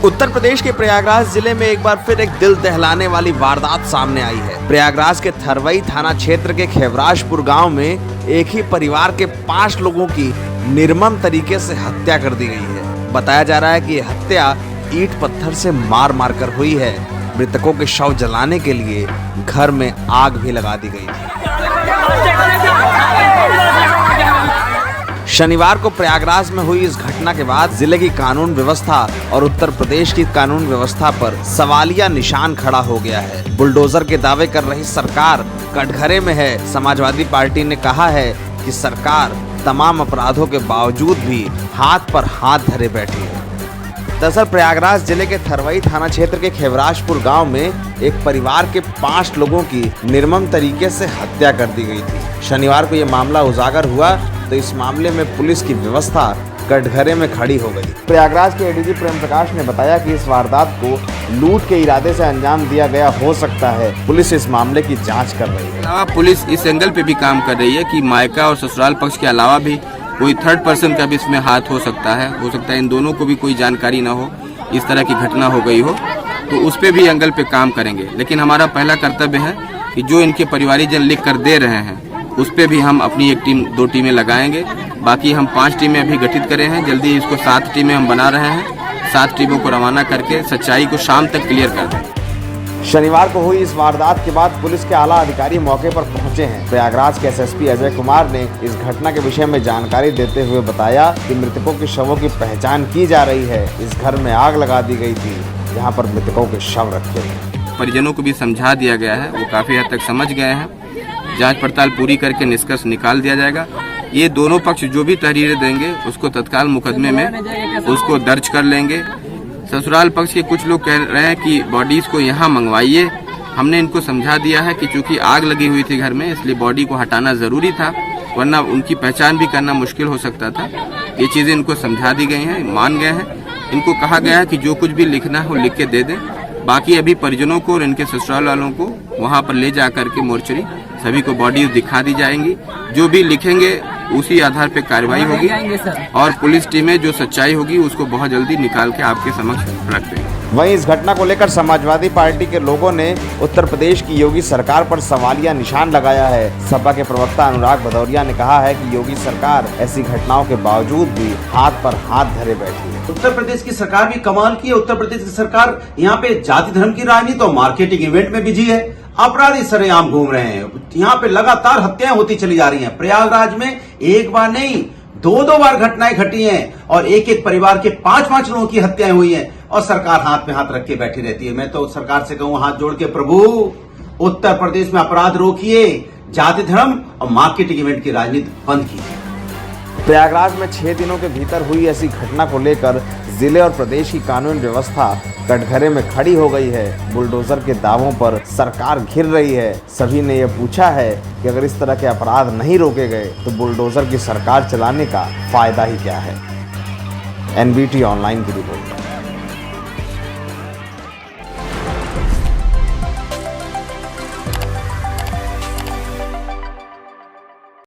उत्तर प्रदेश के प्रयागराज जिले में एक बार फिर एक दिल दहलाने वाली वारदात सामने आई है। प्रयागराज के थरवई थाना क्षेत्र के खेवराजपुर गांव में एक ही परिवार के 5 लोगों की निर्मम तरीके से हत्या कर दी गई है। बताया जा रहा है कि यह हत्या ईंट पत्थर से मार मार कर हुई है। मृतकों के शव जलाने के लिए घर में आग भी लगा दी गई थी। शनिवार को प्रयागराज में हुई इस घटना के बाद जिले की कानून व्यवस्था और उत्तर प्रदेश की कानून व्यवस्था पर सवालिया निशान खड़ा हो गया है। बुलडोजर के दावे कर रही सरकार कटघरे में है। समाजवादी पार्टी ने कहा है कि सरकार तमाम अपराधों के बावजूद भी हाथ पर हाथ धरे बैठी है। दरअसल प्रयागराज जिले के थरवई थाना क्षेत्र के खेवराजपुर गांव में एक परिवार के 5 लोगों की निर्मम तरीके से हत्या कर दी गई थी। शनिवार को यह मामला उजागर हुआ तो इस मामले में पुलिस की व्यवस्था कटघरे में खड़ी हो गई। प्रयागराज के एडीजी प्रेम प्रकाश ने बताया कि इस वारदात को लूट के इरादे से अंजाम दिया गया हो सकता है। पुलिस इस मामले की जांच कर रही है। पुलिस इस एंगल पे भी काम कर रही है कि मायका और ससुराल पक्ष के अलावा भी कोई थर्ड पर्सन का भी इसमें हाथ हो सकता है इन दोनों को भी कोई जानकारी ना हो, इस तरह की घटना हो गई हो, तो उस पे भी एंगल पे काम करेंगे। लेकिन हमारा पहला कर्तव्य है कि जो इनके परिवारीजन लिख कर दे रहे हैं उस पे भी हम अपनी 2 टीमें लगाएंगे। बाकी हम 5 टीमें अभी गठित करे हैं, जल्दी इसको 7 टीमें हम बना रहे हैं। 7 टीमों को रवाना करके सच्चाई को शाम तक क्लियर कर दें। शनिवार को हुई इस वारदात के बाद पुलिस के आला अधिकारी मौके पर पहुंचे हैं। प्रयागराज के एसएसपी अजय कुमार ने इस घटना के विषय में जानकारी देते हुए बताया कि मृतकों के शवों की पहचान की जा रही है। इस घर में आग लगा दी गई थी जहां पर मृतकों के शव रखे थे। परिजनों को भी समझा दिया गया है, वो काफी हद तक समझ गए हैं। जांच पड़ताल पूरी करके निष्कर्ष निकाल दिया जाएगा। ये दोनों पक्ष जो भी तहरीरें देंगे उसको तत्काल मुकदमे में उसको दर्ज कर लेंगे। ससुराल पक्ष के कुछ लोग कह रहे हैं कि बॉडीज को यहाँ मंगवाइए। हमने इनको समझा दिया है कि चूंकि आग लगी हुई थी घर में, इसलिए बॉडी को हटाना जरूरी था, वरना उनकी पहचान भी करना मुश्किल हो सकता था। ये चीजें इनको समझा दी गई हैं, मान गए हैं। इनको कहा गया है कि जो कुछ भी लिखना हो लिख के दे दें। बाकी अभी परिजनों को और इनके ससुराल वालों को वहाँ पर ले जा करके मोर्चरी सभी को बॉडी दिखा दी जाएंगी। जो भी लिखेंगे उसी आधार पे कार्रवाई होगी और पुलिस टीमें जो सच्चाई होगी उसको बहुत जल्दी निकाल के आपके समक्ष रख देंगे। वहीं इस घटना को लेकर समाजवादी पार्टी के लोगों ने उत्तर प्रदेश की योगी सरकार पर सवालिया निशान लगाया है। सपा के प्रवक्ता अनुराग भदौरिया ने कहा है कि योगी सरकार ऐसी घटनाओं के बावजूद भी हाथ पर हाथ धरे बैठी है। उत्तर प्रदेश की सरकार भी कमाल की है। उत्तर प्रदेश की सरकार यहाँ पे जाति धर्म की राजनीति और मार्केटिंग इवेंट में बिजी है। अपराधी सरेआम घूम रहे हैं। यहाँ पे लगातार हत्याएं होती चली जा रही हैं। प्रयागराज में एक बार नहीं 2 बार घटनाएं घटी हैं और एक परिवार के 5 लोगों की हत्याएं हुई हैं और सरकार हाथ पे हाथ रख के बैठी रहती है। मैं तो सरकार से कहूं हाथ जोड़ के, प्रभु उत्तर प्रदेश में अपराध रोकिए, जाति धर्म और मार्केटिंग इवेंट की राजनीति बंद कीजिए। प्रयागराज में 6 दिनों के भीतर हुई ऐसी घटना को लेकर जिले और प्रदेश की कानून व्यवस्था कटघरे में खड़ी हो गई है। बुलडोजर के दावों पर सरकार घिर रही है। सभी ने यह पूछा है कि अगर इस तरह के अपराध नहीं रोके गए तो बुलडोजर की सरकार चलाने का फायदा ही क्या है। NBT ऑनलाइन की रिपोर्ट।